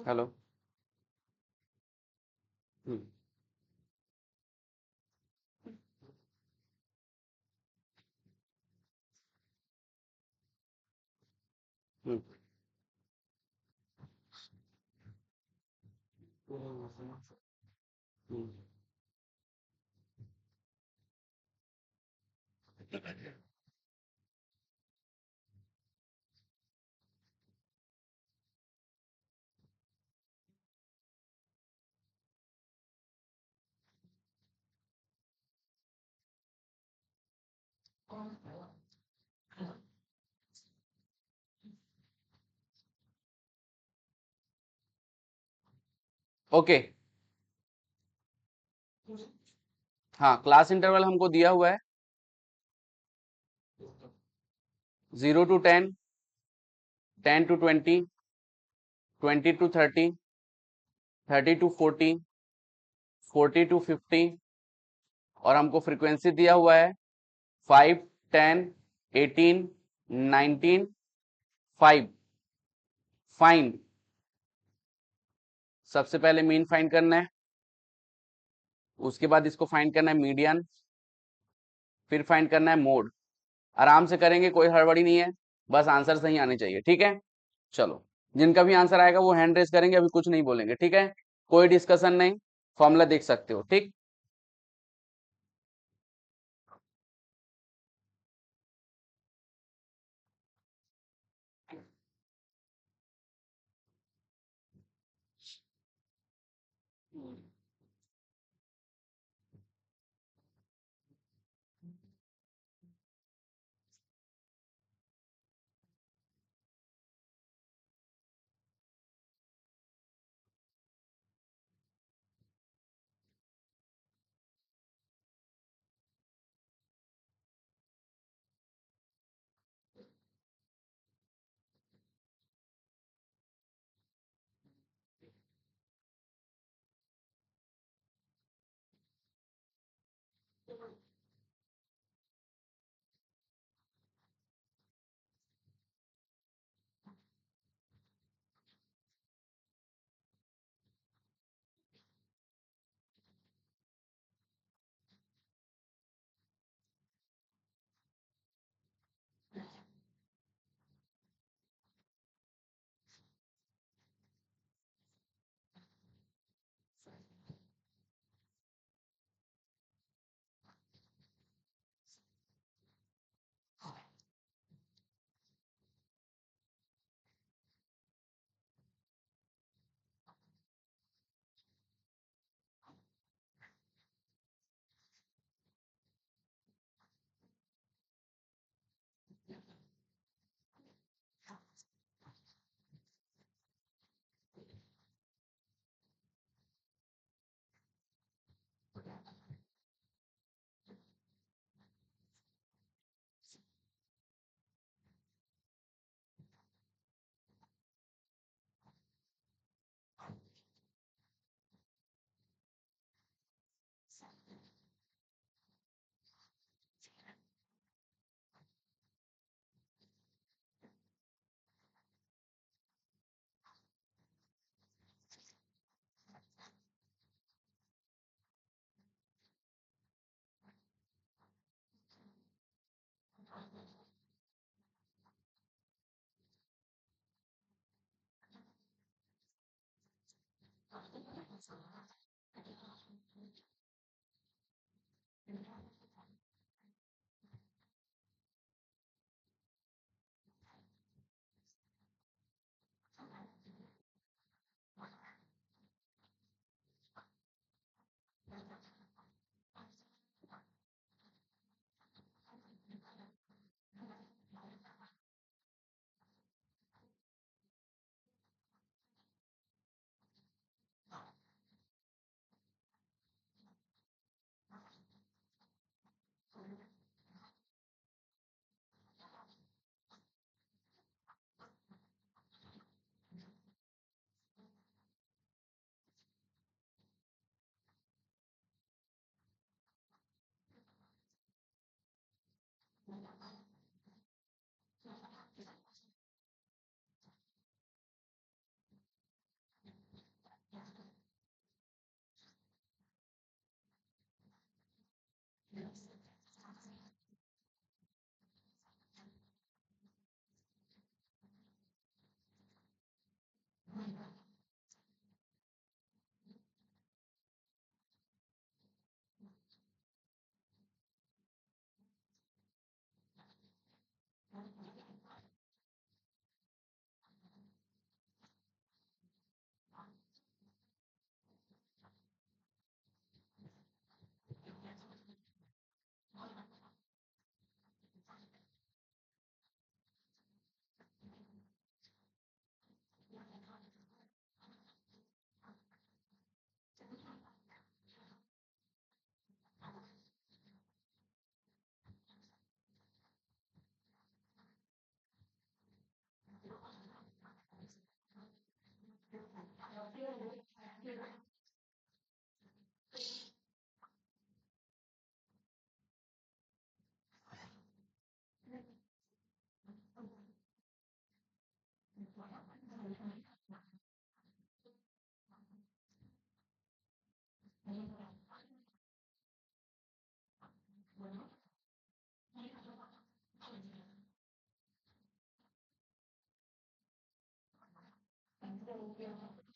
Hello. हम्म। हम्म। हम्म। Okay. हाँ, class interval हमको दिया हुआ है 0 to 10, 10 to 20, 20 to 30, 30 to 40, 40 to 50, और हमको फ्रीक्वेंसी दिया हुआ है 5, 10, 18, 19, 5। फाइंड, सबसे पहले मीन फाइंड करना है, उसके बाद इसको फाइंड करना है मीडियन, फिर फाइंड करना है मोड। आराम से करेंगे, कोई हड़बड़ी नहीं है, बस आंसर सही आने चाहिए। ठीक है, चलो। जिनका भी आंसर आएगा वो हैंड रेस करेंगे, अभी कुछ नहीं बोलेंगे। ठीक है, कोई डिस्कशन नहीं, फॉर्मूला देख सकते हो। ठीक।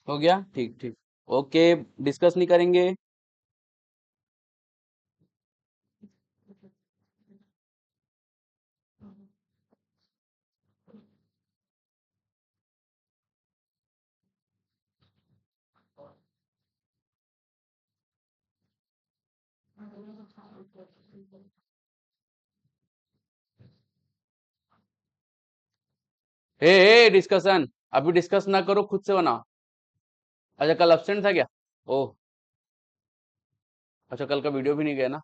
हो गया, ठीक ठीक। ओके, डिस्कस नहीं करेंगे। ए डिस्कशन अभी डिस्कस ना करो, खुद से बनाओ। अच्छा, कल एब्सेंट था क्या? ओह, अच्छा, कल का वीडियो भी नहीं गया ना।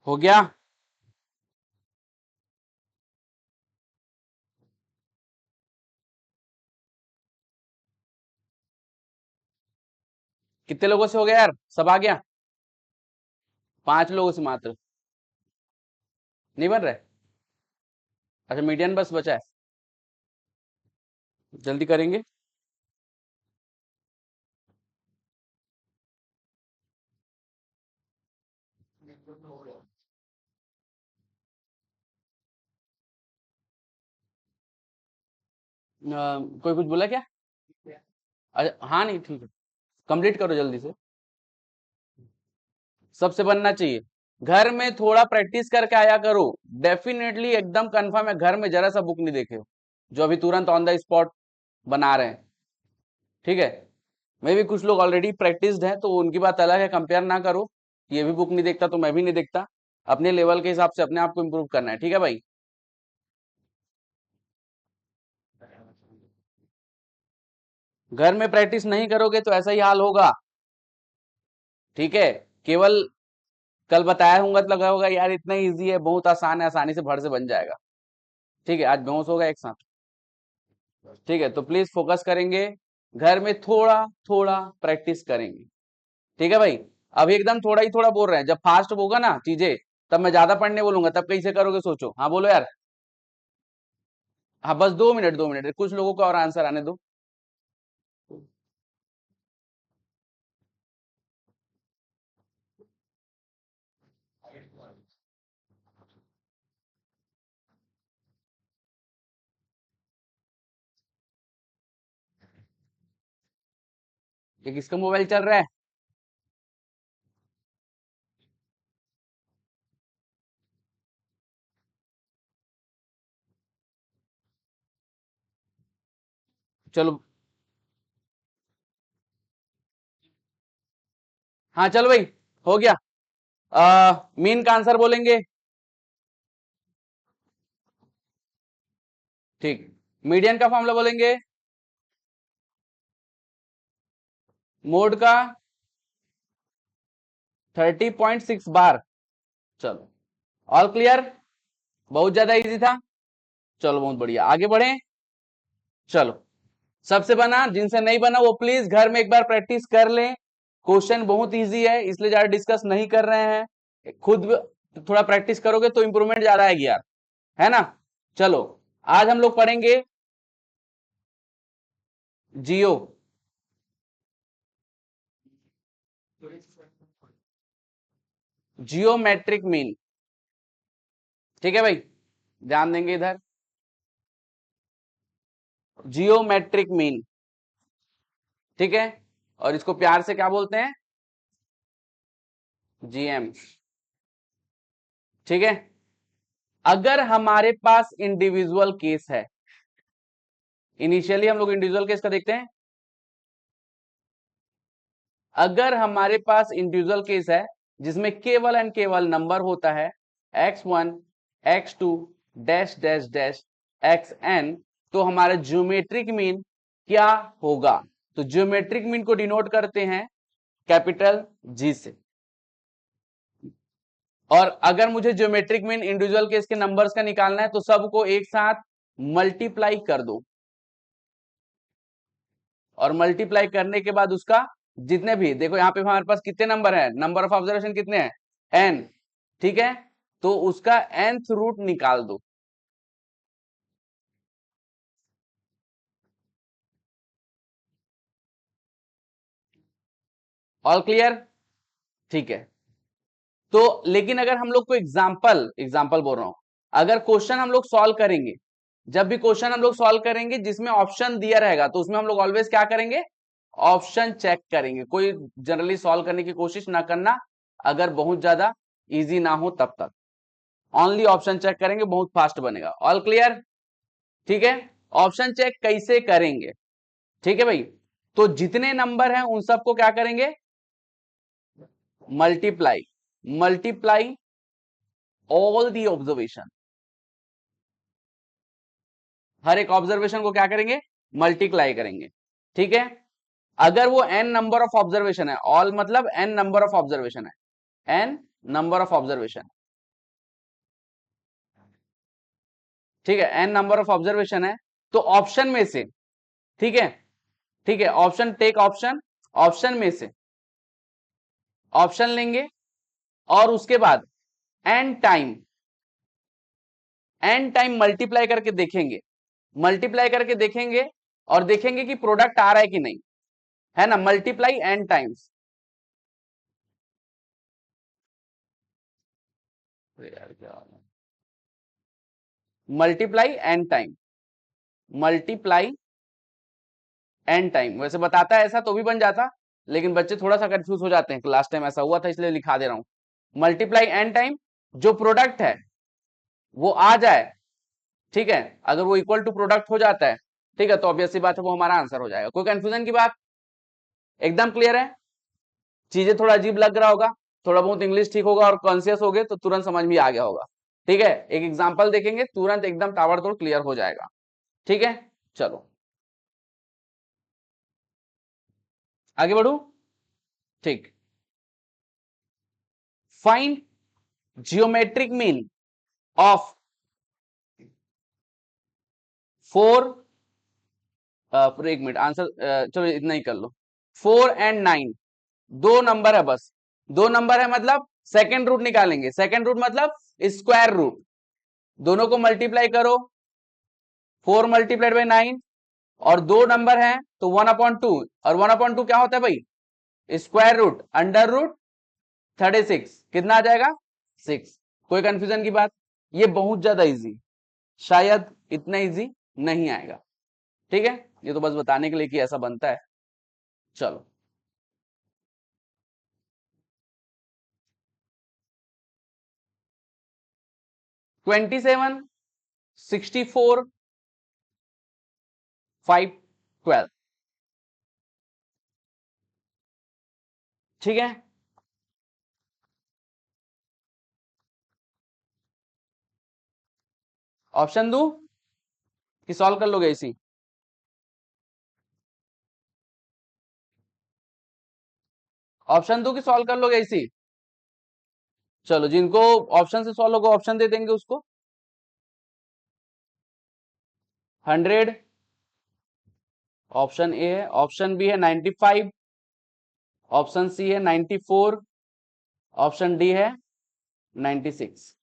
हो गया। कितने लोगों से हो गया यार, सब आ गया? 5 लोगों से मात्र नहीं बन रहा है। अच्छा, मीडियन बस बचा है, जल्दी करेंगे। कोई कुछ बोला क्या? अच्छा, हाँ, नहीं ठीक है, कंप्लीट करो जल्दी से। सबसे बनना चाहिए। घर में थोड़ा प्रैक्टिस करके आया करो। डेफिनेटली एकदम कंफर्म है, घर में जरा सा बुक नहीं देखे हो जो अभी तुरंत ऑन द स्पॉट बना रहे हैं। ठीक है, मैं भी कुछ लोग ऑलरेडी प्रैक्टिस्ड हैं तो उनकी बात अलग है, कंपेयर ना करो। ये भी बुक नहीं देखता तो मैं भी नहीं देखता। अपने लेवल के हिसाब से अपने आप को इम्प्रूव करना है, ठीक है भाई। घर में प्रैक्टिस नहीं करोगे तो ऐसा ही हाल होगा। ठीक है, केवल कल बताया होगा तो लगा होगा यार इतना इजी है, बहुत आसान है, आसानी से भर से बन जाएगा। ठीक है, आज बेहोश होगा एक साथ। ठीक है, तो प्लीज फोकस करेंगे। घर में थोड़ा थोड़ा प्रैक्टिस करेंगे। ठीक है भाई। अभी एकदम थोड़ा ही थोड़ा बोल रहे हैं, जब फास्ट होगा ना चीजें तब मैं ज्यादा पढ़ने बोलूंगा, तब कैसे करोगे सोचो। हाँ बोलो यार। हाँ, बस 2 मिनट 2 मिनट, कुछ लोगों को और आंसर आने दो। ये किसका मोबाइल चल रहा है? चलो। हाँ चलो भाई, हो गया। मीन का आंसर बोलेंगे। ठीक। मीडियन का फॉर्मूला बोलेंगे। मोड का 30.6 बार। चलो, ऑल क्लियर। बहुत ज्यादा इजी था। चलो बहुत बढ़िया, आगे बढ़े। चलो, सबसे बना, जिनसे नहीं बना वो प्लीज घर में एक बार प्रैक्टिस कर लें। क्वेश्चन बहुत इजी है, इसलिए ज्यादा डिस्कस नहीं कर रहे हैं। खुद थोड़ा प्रैक्टिस करोगे तो इंप्रूवमेंट ज्यादा आएगी यार, है ना। चलो, आज हम लोग पढ़ेंगे जियो। Geometric mean. ठीक है भाई, ध्यान देंगे इधर। Geometric mean. ठीक है, और इसको प्यार से क्या बोलते हैं? जीएम। ठीक है, अगर हमारे पास इंडिविजुअल केस है, इनिशियली हम लोग इंडिविजुअल केस का देखते हैं। अगर हमारे पास इंडिविजुअल केस है जिसमें केवल एंड केवल नंबर होता है x1 x2 dash dash dash xn, तो हमारा ज्योमेट्रिक मीन क्या होगा? तो ज्योमेट्रिक मीन को डिनोट करते हैं कैपिटल जी से। और अगर मुझे ज्योमेट्रिक मीन इंडिविजुअल केस के नंबर्स का निकालना है तो सबको एक साथ मल्टीप्लाई कर दो, और मल्टीप्लाई करने के बाद उसका जितने भी, देखो यहां पे हमारे पास कितने नंबर है, नंबर ऑफ ऑब्जर्वेशन कितने हैं, एन, ठीक है, तो उसका nth रूट निकाल दो। All clear? ठीक है। तो लेकिन अगर हम लोग को एग्जाम्पल एग्जाम्पल बोल रहा हूं, अगर क्वेश्चन हम लोग सॉल्व करेंगे, जब भी क्वेश्चन हम लोग सॉल्व करेंगे जिसमें ऑप्शन दिया रहेगा तो उसमें हम लोग ऑलवेज क्या करेंगे, ऑप्शन चेक करेंगे। कोई जनरली सॉल्व करने की कोशिश ना करना अगर बहुत ज्यादा इजी ना हो तब तक, ओनली ऑप्शन चेक करेंगे, बहुत फास्ट बनेगा। All clear? ठीक है। ऑप्शन चेक कैसे करेंगे? ठीक है भाई, तो जितने नंबर हैं उन सबको क्या करेंगे, multiply, multiply all the observation, हर एक ऑब्जर्वेशन को क्या करेंगे, मल्टीप्लाई करेंगे। ठीक है। अगर वो n नंबर ऑफ ऑब्जर्वेशन है, ऑल मतलब n नंबर ऑफ ऑब्जर्वेशन है, n नंबर ऑफ ऑब्जर्वेशन, ठीक है, n नंबर ऑफ ऑब्जर्वेशन है, तो ऑप्शन में से, ठीक है, ठीक है, ऑप्शन टेक ऑप्शन, ऑप्शन में से ऑप्शन लेंगे और उसके बाद n time, n time multiply करके देखेंगे, मल्टीप्लाई करके देखेंगे और देखेंगे कि प्रोडक्ट आ रहा है कि नहीं, है ना, मल्टीप्लाई n टाइम्स। यार क्या, multiply n time, multiply n time, वैसे बताता है ऐसा तो भी बन जाता, लेकिन बच्चे थोड़ा सा कंफ्यूज हो जाते हैं, लास्ट टाइम ऐसा हुआ था इसलिए लिखा दे रहा हूं, मल्टीप्लाई n टाइम, जो प्रोडक्ट है वो आ जाए, ठीक है, अगर वो इक्वल टू प्रोडक्ट हो जाता है, ठीक है, तो ऑब्वियस सी बात है वो हमारा आंसर हो जाएगा। कोई कंफ्यूजन की बात? एकदम क्लियर है? चीजें थोड़ा अजीब लग रहा होगा, थोड़ा बहुत इंग्लिश ठीक होगा और कॉन्शियस हो गए तो तुरंत समझ में आ गया होगा। ठीक है, एक एग्जाम्पल देखेंगे तुरंत एकदम ताबड़तोड़ क्लियर हो जाएगा। ठीक है, चलो आगे बढ़ू। ठीक, फाइंड जियोमेट्रिक मीन ऑफ 4, पूरे एक मिनट आंसर, चलो इतना ही कर लो, 4 और 9, दो नंबर है बस, दो नंबर है मतलब सेकेंड रूट निकालेंगे, सेकेंड रूट मतलब स्क्वायर रूट, दोनों को मल्टीप्लाई करो, 4 × 9, और दो नंबर हैं तो 1/2, और 1/2 क्या होता है भाई, स्क्वायर रूट अंडर रूट 36, कितना आ जाएगा, 6। कोई कंफ्यूजन की बात? ये बहुत ज्यादा इजी, शायद इतना इजी नहीं आएगा। ठीक है, ये तो बस बताने के लिए कि ऐसा बनता है। चलो 27, 64, 5, 12, ठीक है, ऑप्शन दू कि सॉल्व कर लोगे इसी, ऑप्शन दू कि सॉल्व कर लोगे इसी? चलो जिनको ऑप्शन से सॉल्व होगा ऑप्शन दे देंगे उसको। 100 ऑप्शन ए है, ऑप्शन बी है 95, ऑप्शन सी है 94, ऑप्शन डी है 96।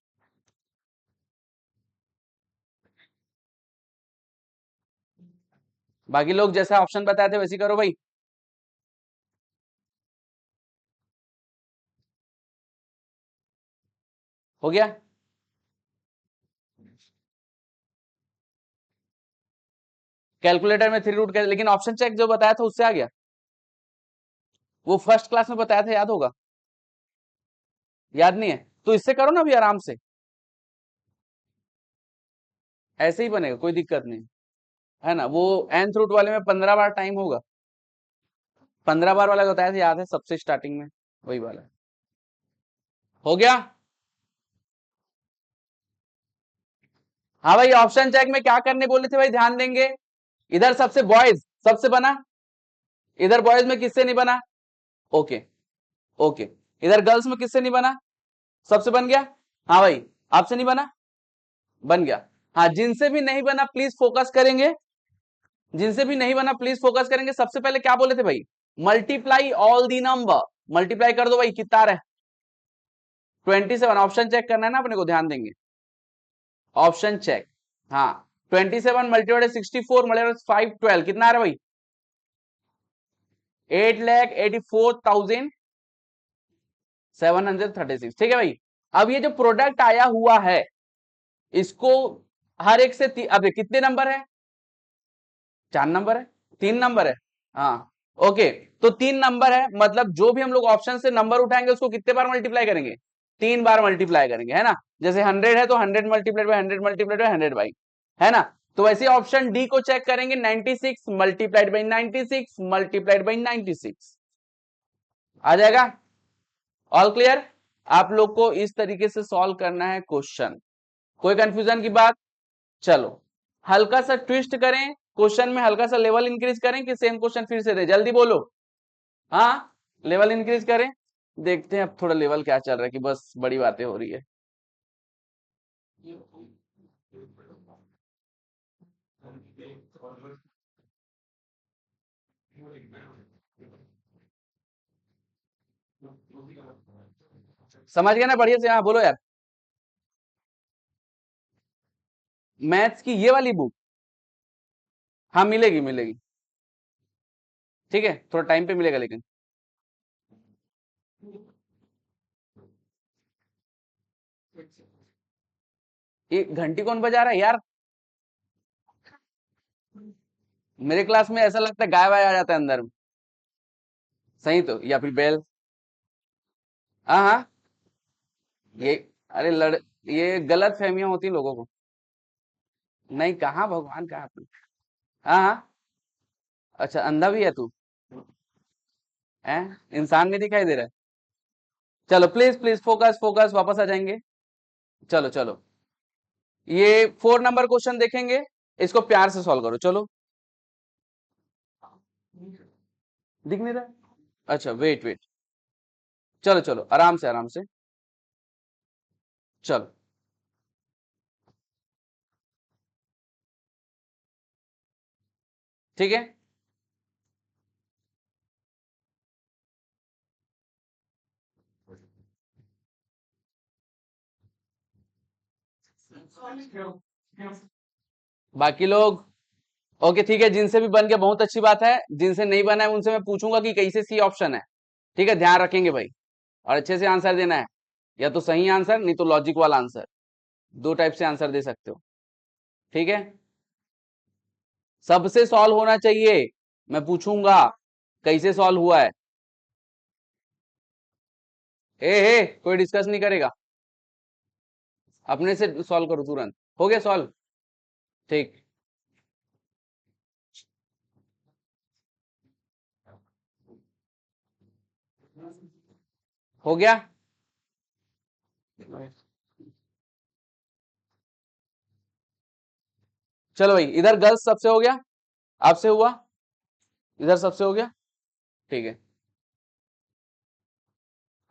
बाकी लोग जैसा ऑप्शन बताए थे वैसे करो भाई। हो गया? कैलकुलेटर में 3 रूट कैसे, लेकिन ऑप्शन चेक जो बताया था उससे आ गया, वो फर्स्ट क्लास में बताया था, याद होगा? याद नहीं है तो इससे करो ना अभी आराम से, ऐसे ही बनेगा, कोई दिक्कत नहीं, है ना। वो nth रूट वाले में 15 बार टाइम होगा, 15 बार वाला बताया था, याद है, सबसे स्टार्टिंग में वही वाला। हो गया? हाँ भाई, ऑप्शन चेक में क्या करने बोले थे भाई, ध्यान देंगे। इधर सबसे बॉयज सबसे बना, इधर बॉयज में किससे नहीं बना? Okay okay. इधर गर्ल्स में किससे नहीं बना? सबसे बन गया। हाँ भाई, आपसे नहीं बना? बन गया। हाँ, जिनसे भी नहीं बना प्लीज फोकस करेंगे, जिनसे भी नहीं बना प्लीज फोकस करेंगे। सबसे पहले क्या बोले थे भाई? Multiply all the number, multiply कर दो भाई, कितना है? 27। ऑप्शन चेक करना है ना अपने को, ध्यान देंगे। Option check. हाँ, 27 मल्टीप्लाई 64 मल्टीप्लाई 512 कितना आ रहा है भाई? 8,84,736। ठीक है भाई। अब ये जो प्रोडक्ट आया हुआ है, इसको हर एक से अब ये कितने नंबर है? 4 नंबर है, 3 नंबर है। हाँ ओके, तो 3 नंबर है, मतलब जो भी हम लोग ऑप्शन से नंबर उठाएंगे उसको कितने बार मल्टीप्लाई करेंगे? 3 बार मल्टीप्लाई करेंगे, है ना। जैसे 100 है तो 100 multiplied by 100 multiplied by 100 by, है ना। तो वैसे ऑप्शन डी को चेक करेंगे, 96 मल्टीप्लाइड बाई 96 मल्टीप्लाइड बाई 96 आ जाएगा। All clear? आप लोग को इस तरीके से सॉल्व करना है क्वेश्चन, कोई कंफ्यूजन की बात? चलो, हल्का सा ट्विस्ट करें क्वेश्चन में, हल्का सा लेवल इंक्रीज करें कि सेम क्वेश्चन फिर से दे, जल्दी बोलो। हाँ, लेवल इंक्रीज करें। देखते हैं अब थोड़ा लेवल क्या चल रहा है, कि बस बड़ी बातें हो रही है। समझ गया ना बढ़िया से? हाँ बोलो यार। मैथ्स की ये वाली बुक? हाँ मिलेगी मिलेगी, ठीक है, थोड़ा टाइम पे मिलेगा लेकिन। ये घंटी कौन बजा रहा है यार? मेरे क्लास में ऐसा लगता है गाय वाय आ जाता है अंदर। सही तो, या फिर बेल। हाँ हाँ, ये, अरे ये गलत फहमियां होती हैं लोगों को। नहीं, कहाँ भगवान कहाँ पे? हाँ हाँ। अच्छा, अंधा भी है तू? हैं, इंसान नहीं दिखाई दे रहा है? चलो प्लीज प्लीज, फोकस फोकस, वापस आ जाएंगे। चलो चलो, ये 4 नंबर क्वेश्चन देखेंगे, इसको प्यार से सॉल्व करो, चलो। दिख नहीं रहा? अच्छा वेट वेट, चलो चलो, आराम से आराम से, चलो। ठीक है, बाकी लोग? ओके ठीक है, जिनसे भी बन गया बहुत अच्छी बात है, जिनसे नहीं बना है उनसे मैं पूछूंगा कि कैसे सी ऑप्शन है। ठीक है, ध्यान रखेंगे भाई, और अच्छे से आंसर देना है, या तो सही आंसर नहीं तो लॉजिक वाला आंसर, दो टाइप से आंसर दे सकते हो। ठीक है, सबसे सॉल्व होना चाहिए, मैं पूछूंगा कैसे सॉल्व हुआ है। कोई डिस्कस नहीं करेगा, अपने से सॉल्व करो तुरंत। हो गया सॉल्व? ठीक, हो गया। चलो भाई, इधर गर्ल्स सबसे हो गया, आपसे हुआ, इधर सबसे हो गया। ठीक है,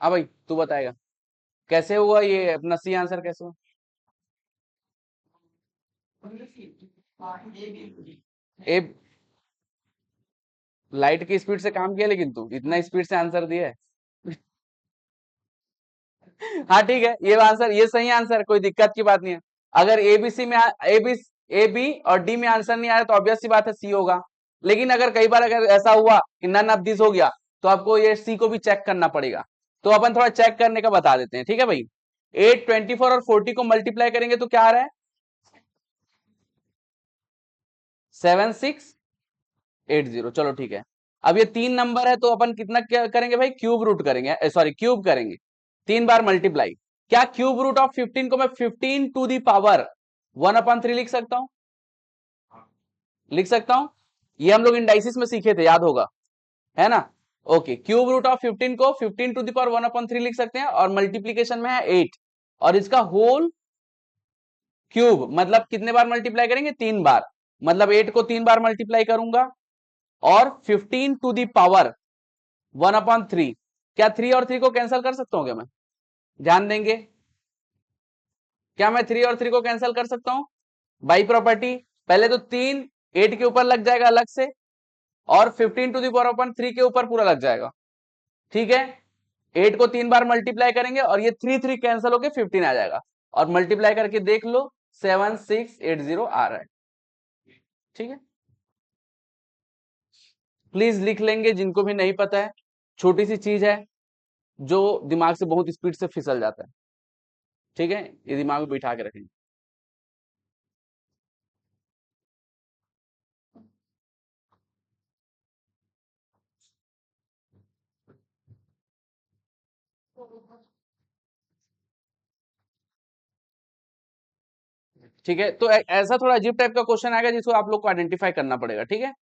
हाँ भाई तू बताएगा कैसे हुआ, ये अपना सी आंसर कैसे हुआ? ए, लाइट की स्पीड से काम किया, लेकिन तू इतना स्पीड से आंसर दिया है। हाँ ठीक है, ये आंसर, ये सही आंसर, कोई दिक्कत की बात नहीं है। अगर एबीसी में ए बी और डी में आंसर नहीं आया तो ऑब्वियस सी बात है सी होगा। लेकिन अगर कई बार अगर ऐसा हुआ कि नन ऑफ दिस हो गया, तो आपको ये सी को भी चेक करना पड़ेगा। तो अपन थोड़ा चेक करने का बता देते हैं, ठीक है भाई। 8, 24 और 40 को मल्टीप्लाई करेंगे तो क्या आ रहा है? 7680। चलो ठीक है, अब ये 3 नंबर है तो अपन कितना क्या करेंगे भाई, क्यूब रूट करेंगे, सॉरी क्यूब करेंगे, 3 बार मल्टीप्लाई। क्या क्यूब रूट ऑफ 15 को मैं 15 टू दी पावर 1/3 लिख सकता हूं? लिख सकता हूं, ये हम लोग इंडाइसिस में सीखे थे, याद होगा, है ना। ओके, क्यूब रूट ऑफ 15 को 15 टू दी पावर 1/3 लिख सकते हैं, और मल्टीप्लीकेशन में है 8, और इसका होल क्यूब मतलब कितने बार मल्टीप्लाई करेंगे? 3 बार। मतलब 8 को 3 बार मल्टीप्लाई करूंगा और 15 टू दी पावर 1/3। क्या 3 और 3 को कैंसिल कर सकता हूं क्या मैं? ध्यान देंगे, क्या मैं 3 और 3 को कैंसिल कर सकता हूं? बाई प्रॉपर्टी पहले तो 3 8 के ऊपर लग जाएगा अलग से, और 15 टू दी पावर अपन 3 के ऊपर पूरा लग जाएगा। ठीक है, 8 को 3 बार मल्टीप्लाई करेंगे और ये 3 3 कैंसिल होके 15 आ जाएगा, और मल्टीप्लाई करके देख लो 7680 आ रहा है। ठीक है, प्लीज लिख लेंगे जिनको भी नहीं पता है, छोटी सी चीज है जो दिमाग से बहुत स्पीड से फिसल जाता है। ठीक है, ये दिमाग में बिठा के रखेंगे। ठीक है, तो ऐसा थोड़ा अजीब टाइप का क्वेश्चन आएगा जिसको आप लोग को आइडेंटिफाई करना पड़ेगा। ठीक है,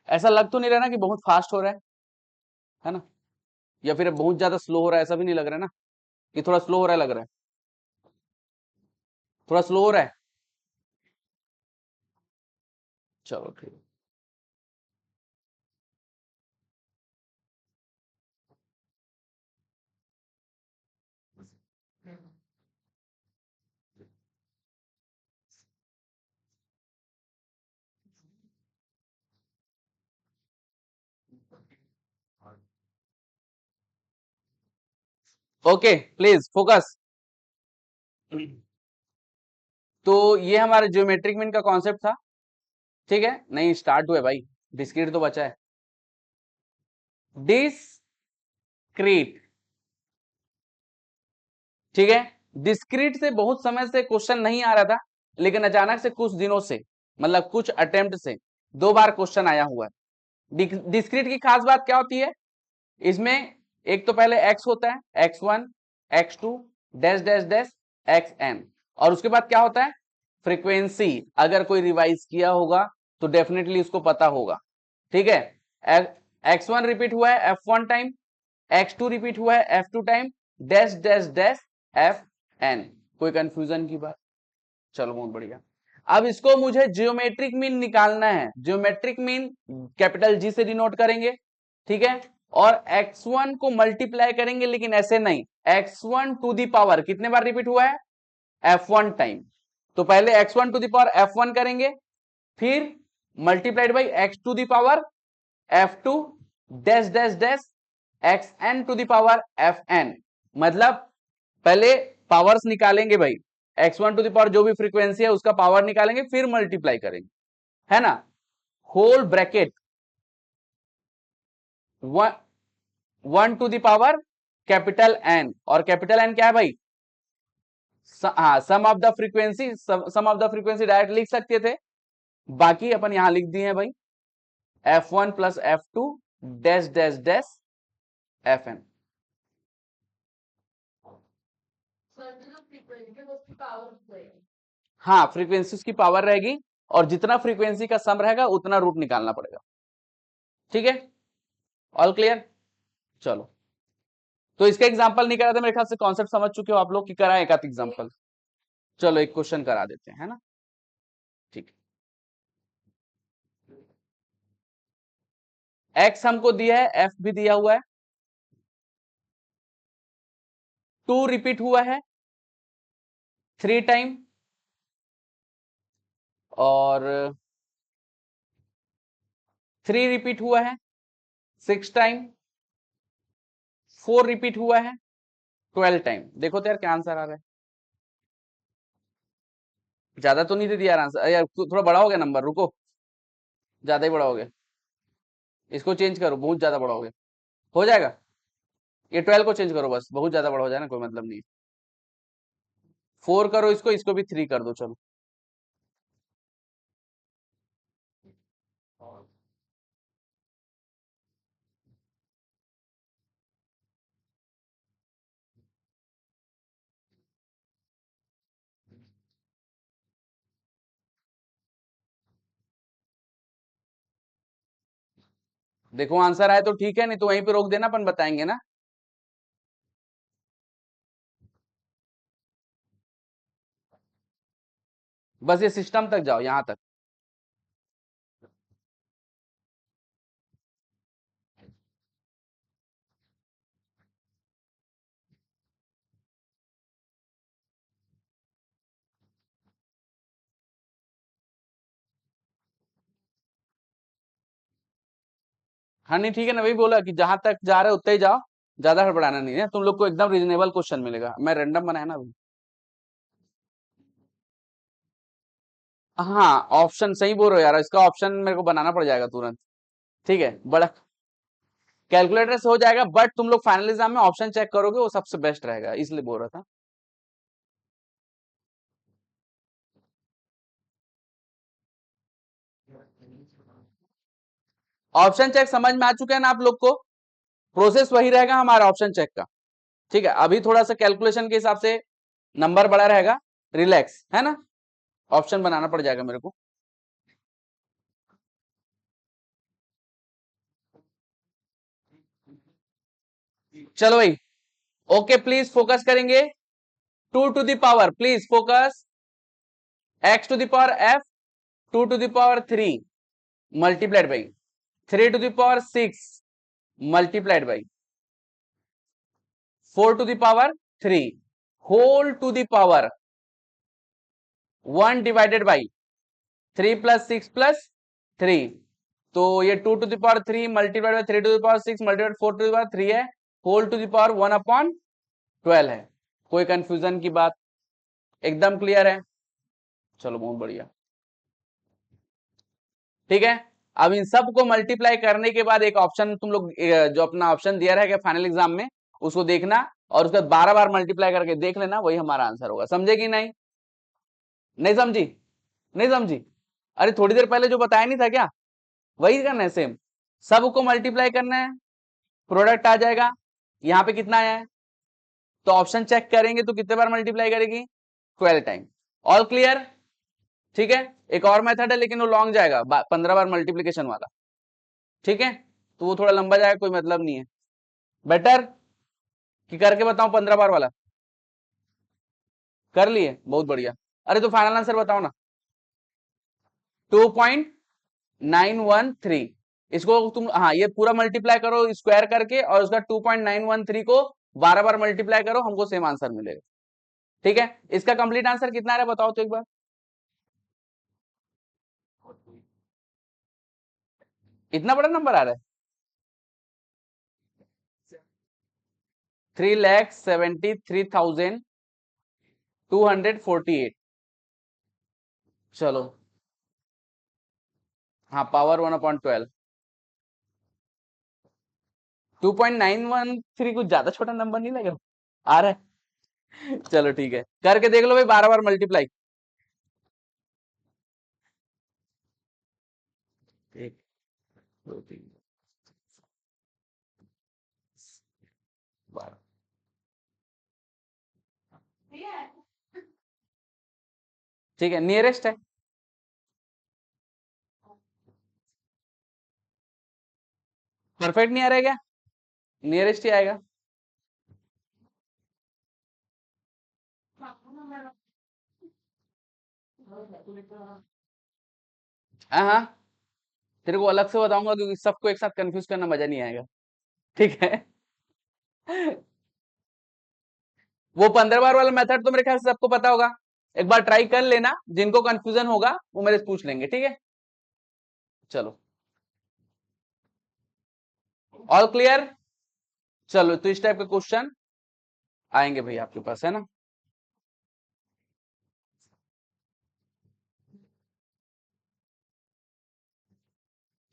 ऐसा लग तो नहीं रहा ना कि बहुत फास्ट हो रहा है ना? या फिर बहुत ज्यादा स्लो हो रहा है, ऐसा भी नहीं लग रहा है ना कि थोड़ा स्लो हो रहा है? लग रहा है थोड़ा स्लो हो रहा है। चलो ठीक है। Okay, please focus. तो ये हमारे ज्योमेट्रिक मीन का कॉन्सेप्ट था। ठीक है, नहीं स्टार्ट हुआ है भाई, डिस्क्रीट तो बचा है। डिस्क्रीट, ठीक है, डिस्क्रीट से बहुत समय से क्वेश्चन नहीं आ रहा था, लेकिन अचानक से कुछ दिनों से, मतलब कुछ अटेम्प्ट से 2 बार क्वेश्चन आया हुआ है। डिस्क्रीट की खास बात क्या होती है? इसमें एक तो पहले x होता है, x1 x2 dash dash dash xn, और उसके बाद क्या होता है? फ्रीक्वेंसी। अगर कोई रिवाइज किया होगा तो डेफिनेटली उसको पता होगा। ठीक है, x1 रिपीट हुआ है f1 टाइम, x2 रिपीट हुआ है f2 time, dash dash dash fn। कोई कंफ्यूजन की बात? चलो बहुत बढ़िया। अब इसको मुझे जियोमेट्रिक मीन निकालना है। जियोमेट्रिक मीन कैपिटल जी से डिनोट करेंगे। ठीक है, और x1 को मल्टीप्लाई करेंगे, लेकिन ऐसे नहीं, x1 टू दी पावर कितने बार रिपीट हुआ है? f1 time. तो पहले x1 to the power f1 करेंगे, फिर multiplied by x to the power f2 dash dash dash xn to the power fn। मतलब पहले पावर्स निकालेंगे भाई, x1 टू दी पावर जो भी फ्रीक्वेंसी है उसका पावर निकालेंगे, फिर मल्टीप्लाई करेंगे, है ना? Whole bracket 1 to the power capital N, और कैपिटल एन क्या है भाई? हाँ, sum of the frequency. Sum of the frequency direct लिख सकते थे, बाकी अपन यहां लिख दिए हैं भाई, f1 plus f2 dash dash dash fn। हाँ, फ्रीक्वेंसी की पावर रहेगी, और जितना फ्रीक्वेंसी का सम रहेगा उतना रूट निकालना पड़ेगा। ठीक है, ऑल क्लियर? चलो, तो इसका एग्जांपल नहीं करा था, मेरे ख्याल से कॉन्सेप्ट समझ चुके हो आप लोग, कि कराए एक आध एग्जांपल? चलो एक क्वेश्चन करा देते हैं, है ना? ठीक, एक्स हमको दिया है, एफ भी दिया हुआ है, 2 रिपीट हुआ है 3 टाइम, और 3 रिपीट हुआ है 6 टाइम, 4 रिपीट हुआ है 12 टाइम। देखो तो यार क्या आंसर आ रहा है? ज्यादा तो नहीं दे दिया यार आंसर, यार थोड़ा बड़ा हो गया नंबर, रुको, ज्यादा ही बड़ा हो गया, इसको चेंज करो, बहुत ज्यादा बड़ा हो गया। हो जाएगा, ये 12 को चेंज करो बस, बहुत ज्यादा बड़ा हो जाए ना, कोई मतलब नहीं। 4 करो इसको, इसको भी 3 कर दो, चलो। देखो आंसर आए तो ठीक है, नहीं तो वहीं पे रोक देना, अपन बताएंगे ना। बस ये सिस्टम तक जाओ, यहां तक। हाँ नहीं ठीक है ना, वही बोला कि जहां तक जा रहे हो उतना ही जाओ, ज्यादा हड़बड़ाना नहीं है, तुम लोग को एकदम रीजनेबल क्वेश्चन मिलेगा, मैं रैंडम बनाया ना अभी। हाँ ऑप्शन सही बोल रहे हो यार, इसका ऑप्शन मेरे को बनाना पड़ जाएगा तुरंत। ठीक है, बड़ा कैलकुलेटर से हो जाएगा, बट तुम लोग फाइनल एग्जाम में ऑप्शन चेक करोगे, वो सबसे बेस्ट रहेगा, इसलिए बोल रहा था। ऑप्शन चेक समझ में आ चुका है ना आप लोग को? प्रोसेस वही रहेगा हमारा ऑप्शन चेक का। ठीक है, अभी थोड़ा सा कैलकुलेशन के हिसाब से नंबर बड़ा रहेगा, रिलैक्स है ना। ऑप्शन बनाना पड़ जाएगा मेरे को। चलो भाई, ओके प्लीज फोकस करेंगे। 2 to the power, please focus. x to the power f, 2 to the power 3 multiplied by 3 to the power 6 multiplied by 4 to the power 3 whole to the power 1 divided by 3 plus 6 plus 3। तो ये 2 to the power 3 multiplied by 3 to the power 6 multiplied 4 to the power 3 है, whole to the power 1/12 है। कोई confusion की बात? एकदम clear है। चलो बहुत बढ़िया। ठीक है, अब इन सब को मल्टीप्लाई करने के बाद एक ऑप्शन तुम लोग जो अपना ऑप्शन दिया रहेगा फाइनल एग्जाम में, उसको देखना, और उसके बाद 12 बार मल्टीप्लाई करके देख लेना, वही हमारा आंसर होगा। समझे कि नहीं? नहीं समझी? नहीं समझी? अरे थोड़ी देर पहले जो बताया नहीं था क्या, वही करना है सेम। सबको मल्टीप्लाई करना है, प्रोडक्ट आ जाएगा। यहाँ पे कितना आया है, तो ऑप्शन चेक करेंगे तो कितने बार मल्टीप्लाई करेगी, 12 टाइम। All clear? ठीक है, एक और मेथड है लेकिन वो लॉन्ग जाएगा, 15 बार मल्टीप्लीकेशन वाला। ठीक है, तो वो थोड़ा लंबा जाएगा, कोई मतलब नहीं है। बेटर कि करके बताऊं 15 बार वाला? कर लिए, बहुत बढ़िया। अरे तो फाइनल आंसर बताओ ना। 2.913। इसको तुम, हाँ ये पूरा मल्टीप्लाई करो स्क्वायर करके, और उसका 2.913 को 12 बार मल्टीप्लाई करो, हमको सेम आंसर मिलेगा। ठीक है, इसका कंप्लीट आंसर कितना आ रहा है बताओ तो एक बार। इतना बड़ा नंबर आ रहा है, 3,73,248। चलो, हाँ पावर 1/12। 2.913 कुछ ज्यादा छोटा नंबर नहीं लगा आ रहा है? चलो ठीक है, करके देख लो भाई, 12 बार मल्टीप्लाई। एक, दो, तीन, 12। ठीक है, नियरेस्ट है। परफेक्ट नहीं आ रहा है क्या? नियरेस्ट ही आएगा। हाँ हाँ, तेरे को अलग से बताऊंगा, क्योंकि सबको एक साथ कंफ्यूज करना मजा नहीं आएगा। ठीक है। वो 15 बार वाला मेथड तो मेरे ख्याल से सबको पता होगा, एक बार ट्राई कर लेना, जिनको कंफ्यूजन होगा वो मेरे से पूछ लेंगे। ठीक है, चलो ऑल क्लियर। चलो तो इस टाइप के क्वेश्चन आएंगे भाई आपके पास, है ना।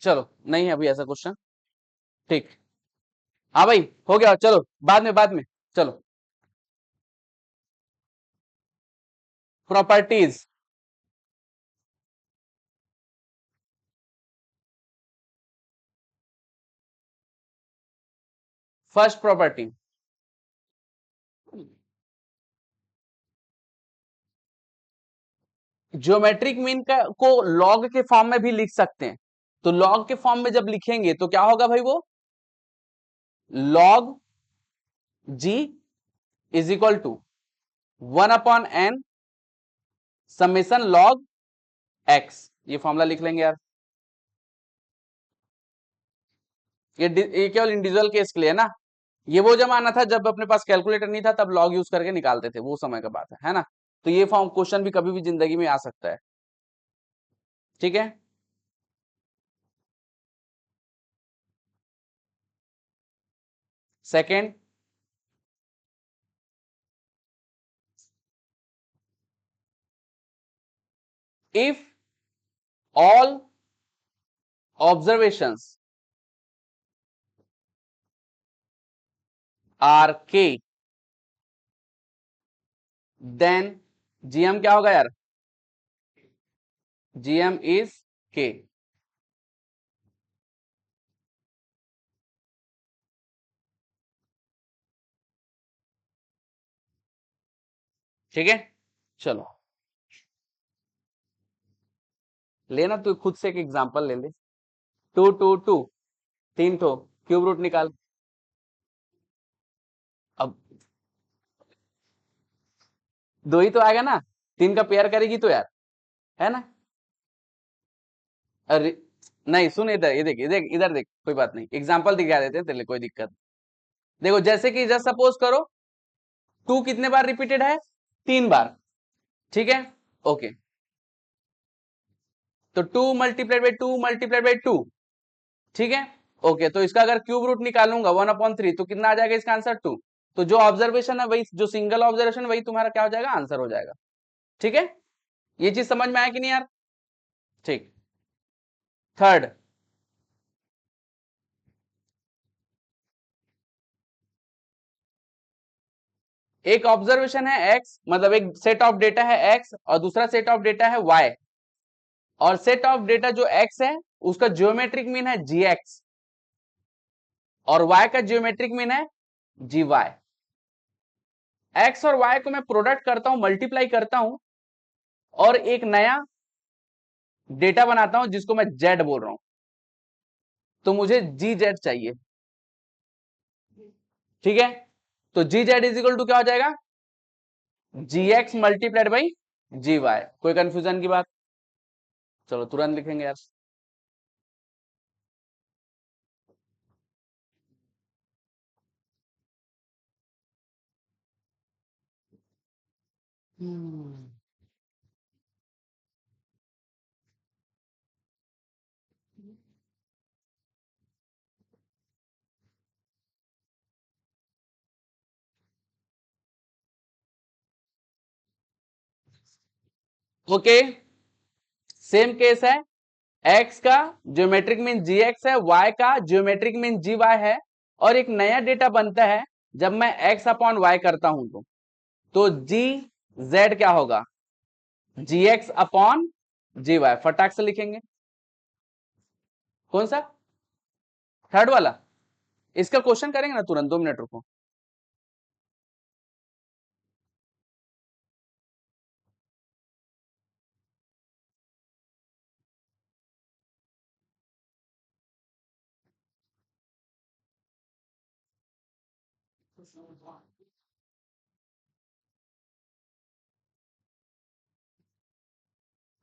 चलो, नहीं है अभी ऐसा क्वेश्चन। ठीक, हाँ भाई, हो गया, चलो बाद में, बाद में। चलो, properties. First property, geometric mean का को लॉग के फॉर्म में भी लिख सकते हैं। तो लॉग के फॉर्म में जब लिखेंगे तो क्या होगा भाई, वो log G is equal to 1/n summation log x. ये फॉर्मूला लिख लेंगे यार। ये केवल इंडिविजुअल केस के लिए है ना। ये वो जमाना था जब अपने पास कैलकुलेटर नहीं था, तब लॉग यूज करके निकालते थे, वो समय का बात है ना। तो ये फॉर्म क्वेश्चन भी कभी भी जिंदगी में आ सकता है। ठीक है, second, if all observations are k, then gm क्या होगा यार, gm is k। ठीक है, चलो लेना, तू खुद से एक एग्जांपल ले ले। 2 2 2 तीन ठो क्यूब रूट निकाल। अब दो ही तो आएगा ना, तीन का पेयर करेगी तो यार, है ना। अरे नहीं सुन, इधर ये देख, इधर इधर देख, कोई बात नहीं, एग्जांपल दिखा देते हैं तेरे लिए, कोई दिक्कत। देखो जैसे कि जस्ट सपोज करो, टू कितने बार रिपीटेड है, 3 बार। ठीक है, ओके, तो 2 × 2 × 2 ठीक है, ओके, तो इसका अगर क्यूब रूट निकालूंगा 1/3 तो कितना आ जाएगा इसका आंसर, 2। तो जो ऑब्जर्वेशन है वही, जो सिंगल ऑब्जर्वेशन वही तुम्हारा क्या हो जाएगा, आंसर हो जाएगा। ठीक है, ये चीज समझ में आया कि नहीं यार। ठीक, थर्ड, एक ऑब्जर्वेशन है x, मतलब एक सेट ऑफ डेटा है x और दूसरा सेट ऑफ डेटा है y, और सेट ऑफ डेटा जो x है उसका जियोमेट्रिक मीन है gx और y का जियोमेट्रिक मीन है gy। x और y को मैं प्रोडक्ट करता हूं, मल्टीप्लाई करता हूं और एक नया डेटा बनाता हूं जिसको मैं z बोल रहा हूं, तो मुझे gz चाहिए। ठीक है, तो gz इज इक्वल टू क्या हो जाएगा, gx मल्टीप्लाइड बाई gy। कोई कंफ्यूजन की बात, चलो तुरंत लिखेंगे यार। ओके, सेम केस है, x का ज्योमेट्रिक मीन gx है, y का ज्योमेट्रिक मीन gy है, और एक नया डेटा बनता है जब मैं x/y करता हूं तो gz क्या होगा, gx/gy। फटाक से लिखेंगे, कौन सा, थर्ड वाला। इसका क्वेश्चन करेंगे ना तुरंत, 2 मिनट रुको।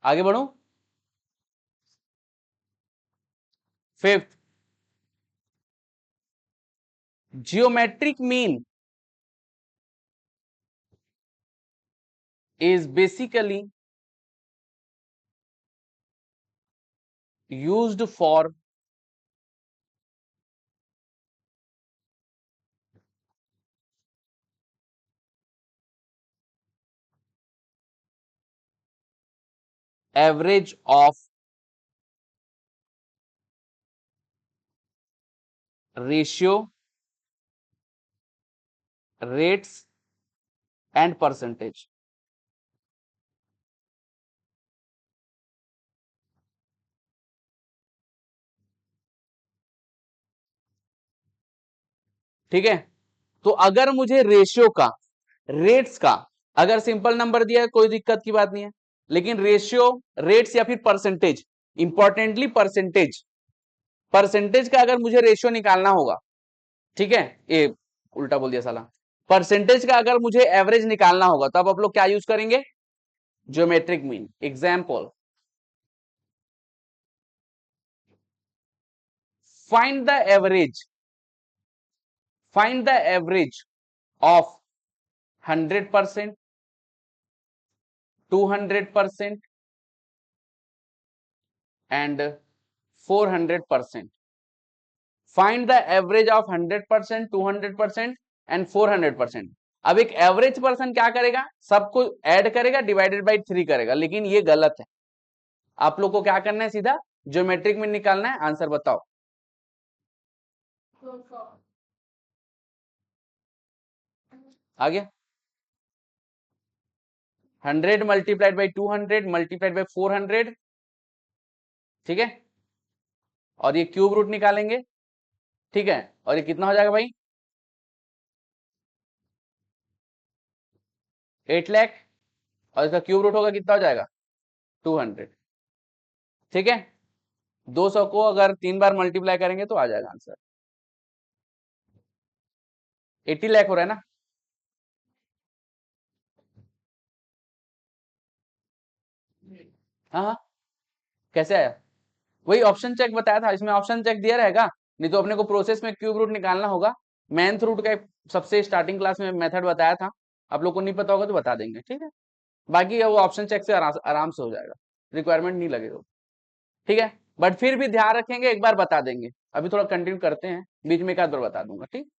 आगे बढ़ू, fifth, geometric mean is basically used for average of ratio, rates and percentage। ठीक है, तो अगर मुझे रेशियो का, रेट्स का, अगर सिंपल नंबर दिया है कोई दिक्कत की बात नहीं है, लेकिन रेशियो, रेट्स या फिर परसेंटेज, इंपॉर्टेंटली परसेंटेज, परसेंटेज का अगर मुझे रेशियो निकालना होगा, ठीक है, ये उल्टा बोल दिया साला, परसेंटेज का अगर मुझे एवरेज निकालना होगा तो अब आप लोग क्या यूज करेंगे, geometric mean. Example, find the average, find the average of 100%, 200% and 400%. Find the average of 100%, 200% and 400%. अब एक एवरेज पर्सन क्या करेगा, सबको ऐड करेगा, डिवाइडेड बाई 3 करेगा, लेकिन ये गलत है। आप लोग को क्या करना है, सीधा ज्योमेट्रिक में निकालना है। आंसर बताओ। आ गया, 100 मल्टीप्लाइड बाई 200 मल्टीप्लाइड बाई 400, ठीक है, और ये क्यूब रूट निकालेंगे, ठीक है, और ये कितना हो जाएगा भाई, 8 लाख, और इसका क्यूब रूट होगा कितना हो जाएगा, 200, ठीक है। 200 को अगर 3 बार मल्टीप्लाई करेंगे तो आ जाएगा आंसर, 80 लाख हो रहा है ना। हाँ हाँ, कैसे आया, वही ऑप्शन चेक बताया था, इसमें ऑप्शन चेक दिया रहेगा, नहीं तो अपने को प्रोसेस में क्यूब रूट निकालना होगा। मैंथ रूट का सबसे स्टार्टिंग क्लास में मेथड बताया था, आप लोग को नहीं पता होगा तो बता देंगे, ठीक है। बाकी वो ऑप्शन चेक से आराम से हो जाएगा, रिक्वायरमेंट नहीं लगेगा, ठीक है। बट फिर भी ध्यान रखेंगे, एक बार बता देंगे। अभी थोड़ा कंटिन्यू करते हैं, बीच में एक आध बार बता दूंगा, ठीक।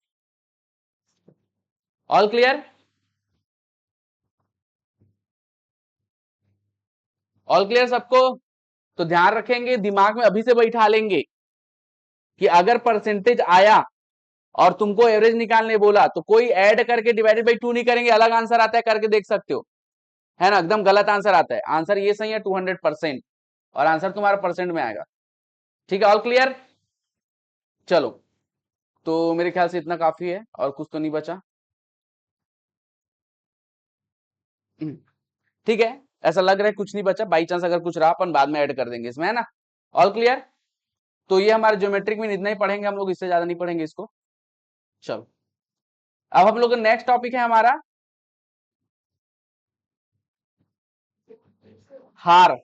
ऑल क्लियर, ऑल क्लियर सबको। तो ध्यान रखेंगे, दिमाग में अभी से बैठा लेंगे कि अगर परसेंटेज आया और तुमको एवरेज निकालने बोला तो कोई ऐड करके डिवाइडेड बाई 2 नहीं करेंगे, अलग आंसर आता है, करके देख सकते हो, है ना, एकदम गलत आंसर आता है। आंसर ये सही है 200%, और आंसर तुम्हारा परसेंट में आएगा, ठीक है। ऑल क्लियर, चलो, तो मेरे ख्याल से इतना काफी है, और कुछ तो नहीं बचा, ठीक है। ऐसा लग रहा है कुछ नहीं बचा, बाई चांस अगर कुछ रहा अपन बाद में ऐड कर देंगे इसमें, है ना। ऑल क्लियर, तो ये हमारे ज्योमेट्रिक में इतना ही पढ़ेंगे हम लोग, इससे ज्यादा नहीं पढ़ेंगे इसको। चलो, अब हम लोग का नेक्स्ट टॉपिक है हमारा हार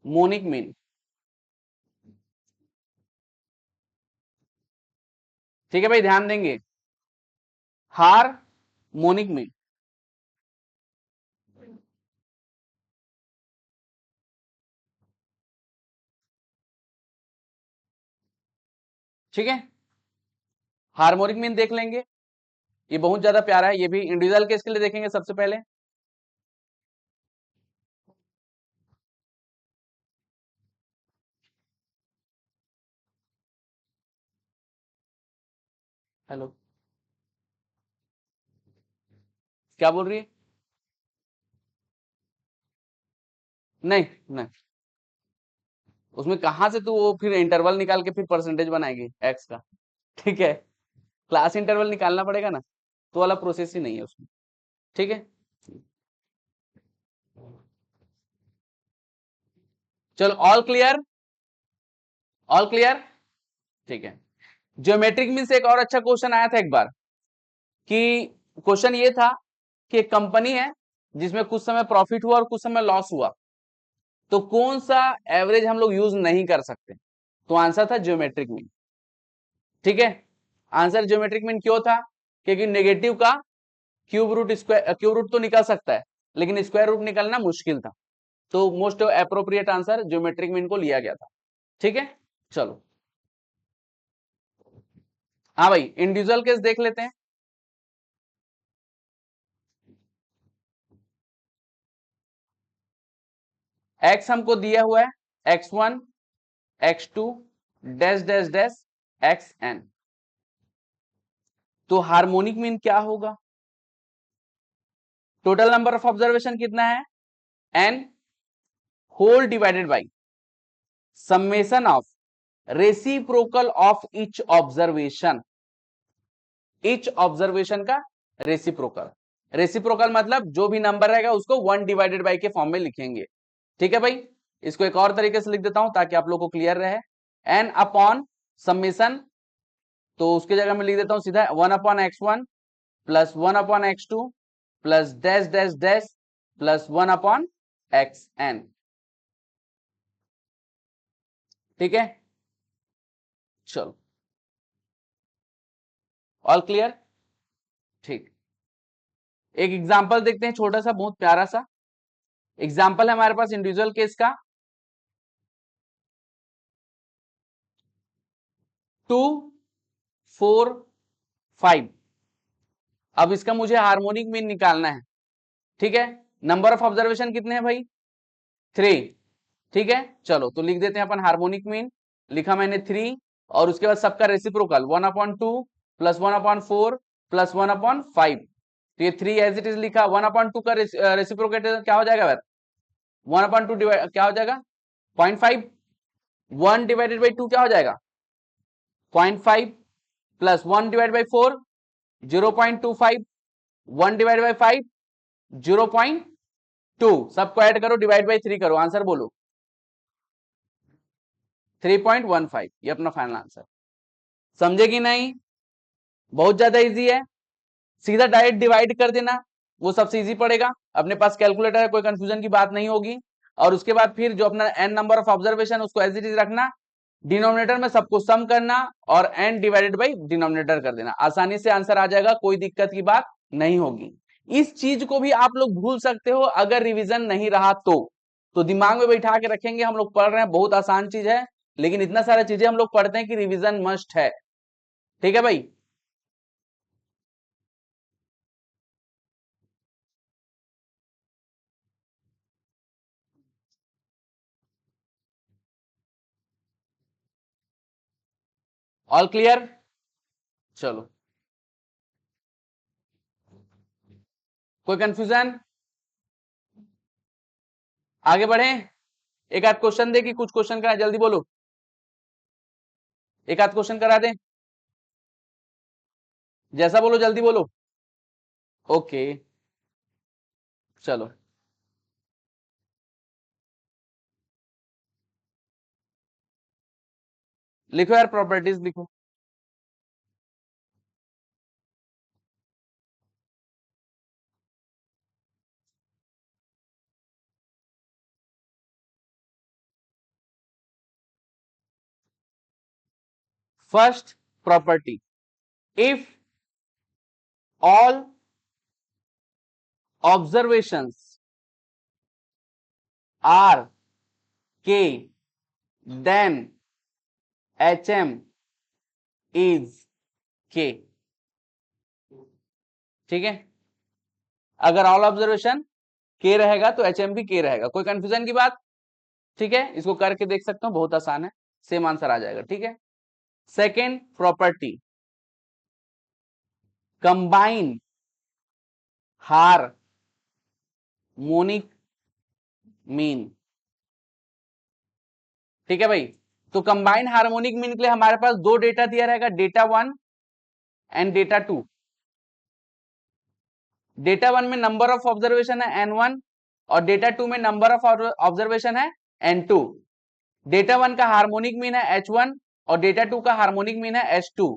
मोनिक मीन, ठीक है भाई, ध्यान देंगे, हार मोनिक मीन, ठीक है। हार्मोनिक मीन देख लेंगे, ये बहुत ज्यादा प्यारा है, ये भी इंडिविजुअल केस के लिए देखेंगे सबसे पहले। हेलो, क्या बोल रही है, नहीं नहीं, उसमें कहां से तू वो फिर इंटरवल निकाल के फिर परसेंटेज बनाएगी एक्स का, ठीक है, क्लास इंटरवल निकालना पड़ेगा ना, तो वाला प्रोसेस ही नहीं है उसमें, ठीक है। चलो, ऑल क्लियर, ऑल क्लियर, ठीक है। ज्योमेट्रिक मीन से एक और अच्छा क्वेश्चन आया था एक बार, कि क्वेश्चन ये था कि एक कंपनी है जिसमें कुछ समय प्रॉफिट हुआ और कुछ समय लॉस हुआ, तो कौन सा एवरेज हम लोग यूज नहीं कर सकते, तो आंसर था ज्योमेट्रिक मीन, ठीक है। आंसर ज्योमेट्रिक मीन क्यों था, क्योंकि नेगेटिव का क्यूब रूट तो निकल सकता है, लेकिन स्क्वायर रूट निकलना मुश्किल था, तो most appropriate answer geometric mean को लिया गया था, ठीक है। चलो, हाँ भाई, इंडिविजुअल केस देख लेते हैं। एक्स हमको दिया हुआ है x1 x2 dash dash dash xn, तो हार्मोनिक मीन क्या होगा, टोटल नंबर ऑफ ऑब्जर्वेशन कितना है, n whole divided by summation of reciprocal of each observation, each observation का रेसिप्रोकल, रेसिप्रोकल मतलब जो भी नंबर रहेगा उसको 1 डिवाइडेड बाई के फॉर्म में लिखेंगे, ठीक है भाई। इसको एक और तरीके से लिख देता हूं ताकि आप लोग को क्लियर रहे, एन अपॉन समेशन, तो उसकी जगह मैं लिख देता हूं सीधा 1/x1 plus 1/x2 plus dash dash dash plus 1/xn। ठीक है, चलो ऑल क्लियर। ठीक, एक एग्जांपल देखते हैं छोटा सा, बहुत प्यारा सा एग्जांपल है हमारे पास इंडिविजुअल केस का। 2 4 5। अब इसका मुझे हार्मोनिक मीन निकालना है। ठीक है, नंबर ऑफ ऑब्जर्वेशन कितने हैं भाई? 3। ठीक है, चलो तो लिख देते हैं अपन हार्मोनिक मीन, लिखा मैंने 3, और उसके बाद सबका रेसिप्रोकल 1/2 प्लस 1/4 प्लस 1/5। तो ये 3 एज इट इज लिखा, 1/2 का रेसिप्रोकेट क्या हो जाएगा? 1/2 क्या हो जाएगा? 0.5। 1 डिवाइडेड बाई 2 क्या हो जाएगा? 0.5 plus 1 divide by 4 0.25, 1 divide by 5 0.2, सबको ऐड करो, डिवाइड बाई 3 करो, आंसर बोलो 3.15। ये अपना फाइनल आंसर। समझे कि नहीं? बहुत ज्यादा इजी है, सीधा डायरेक्ट डिवाइड कर देना, वो सबसे इजी पड़ेगा। अपने पास कैलकुलेटर है, कोई कंफ्यूजन की बात नहीं होगी। और उसके बाद फिर जो अपना एन नंबर ऑफ ऑब्जर्वेशन उसको एज इट इज रखना, डिनोमिनेटर में सबको सम करना और एन डिवाइडेड बाई डिनोमिनेटर कर देना, आसानी से आंसर आ जाएगा, कोई दिक्कत की बात नहीं होगी। इस चीज को भी आप लोग भूल सकते हो अगर रिवीजन नहीं रहा तो दिमाग में बैठा के रखेंगे, हम लोग पढ़ रहे हैं, बहुत आसान चीज है, लेकिन इतना सारा चीजें हम लोग पढ़ते हैं कि रिवीजन मस्ट है। ठीक है भाई, ऑल क्लियर। चलो, कोई कंफ्यूजन? आगे बढ़े, एक आध क्वेश्चन दे कि कुछ क्वेश्चन करा, जल्दी बोलो, एक आध क्वेश्चन करा दे, जैसा बोलो जल्दी बोलो। ओके, चलो लिखो यार, प्रॉपर्टीज लिखो। First property, if all observations are K then HM is K. ठीक है, अगर ऑल ऑब्जर्वेशन के रहेगा तो HM भी के रहेगा, कोई कंफ्यूजन की बात? ठीक है, इसको करके देख सकते हो, बहुत आसान है, सेम आंसर आ जाएगा। ठीक है, second property, combine harmonic mean. ठीक है भाई, तो कंबाइन हार्मोनिक मीन के लिए हमारे पास दो डेटा दिया रहेगा, डेटा 1 एंड डेटा 2। डेटा 1 में नंबर ऑफ ऑब्जर्वेशन है N1 और डेटा 2 में नंबर ऑफ ऑब्जर्वेशन है N2। डेटा 1 का हार्मोनिक मीन है H1 और डेटा 2 का हार्मोनिक मीन है H2।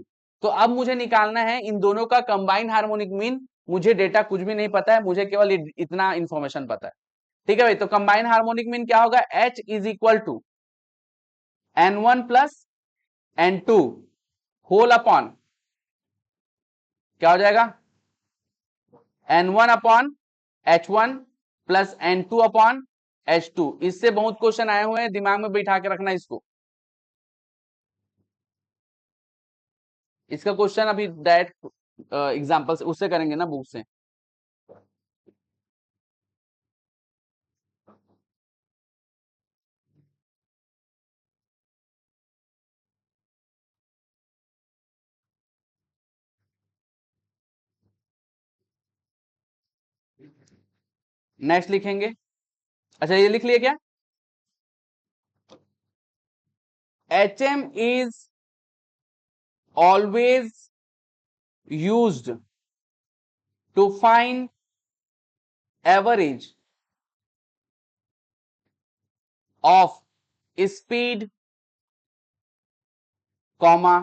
तो अब मुझे निकालना है इन दोनों का कंबाइन हार्मोनिक मीन। मुझे डेटा कुछ भी नहीं पता है, मुझे केवल इतना इंफॉर्मेशन पता है। ठीक है भाई, तो कंबाइन हार्मोनिक मीन क्या होगा? H is equal to N1 plus N2 whole upon क्या हो जाएगा? N1 upon H1 plus N2 upon H2। इससे बहुत क्वेश्चन आए हुए हैं, दिमाग में बैठा के रखना इसको। इसका क्वेश्चन अभी डायरेक्ट एग्जांपल से उससे करेंगे ना, बुक से। नेक्स्ट लिखेंगे, अच्छा ये लिख लिया क्या? HM is always used to find average of speed comma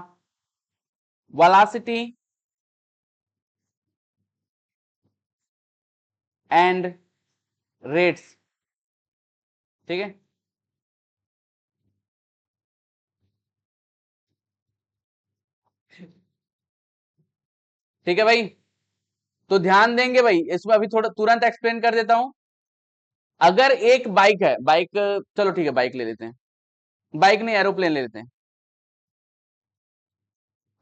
velocity and rates. ठीक है, ठीक है भाई। तो ध्यान देंगे भाई इसमें, अभी थोड़ा तुरंत एक्सप्लेन कर देता हूं। अगर एक बाइक है, बाइक, चलो ठीक है बाइक ले लेते हैं, बाइक नहीं एरोप्लेन ले लेते हैं।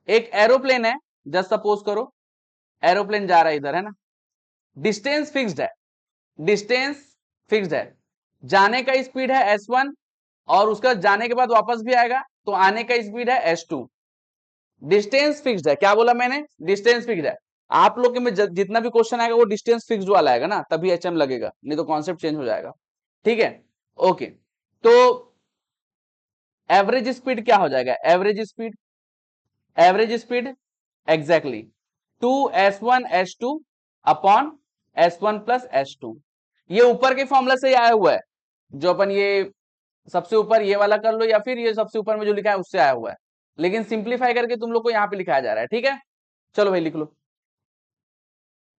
एक एरोप्लेन है, जस्ट सपोज करो एरोप्लेन जा रहा है इधर, है ना, डिस्टेंस फिक्स्ड है, डिस्टेंस फिक्स्ड है, जाने का स्पीड है s1 और उसका जाने के बाद वापस भी आएगा तो आने का स्पीड है s2। डिस्टेंस फिक्स्ड है, क्या बोला मैंने, डिस्टेंस फिक्स्ड है। आप लोग के में जितना भी क्वेश्चन आएगा वो डिस्टेंस फिक्स्ड वाला आएगा ना, तभी एचएम लगेगा, नहीं तो कॉन्सेप्ट चेंज हो जाएगा। ठीक है, ओके। तो एवरेज स्पीड क्या हो जाएगा, average speed, average speed exactly 2s1s2 upon s1 plus s2। ये ऊपर के फॉर्मूला से आया हुआ है, जो अपन ये सबसे ऊपर ये वाला कर लो या फिर ये सबसे ऊपर में जो लिखा है उससे आया हुआ है, लेकिन सिंप्लीफाई करके तुम लोग को यहाँ पे लिखाया जा रहा है। ठीक है, चलो भाई लिख लो।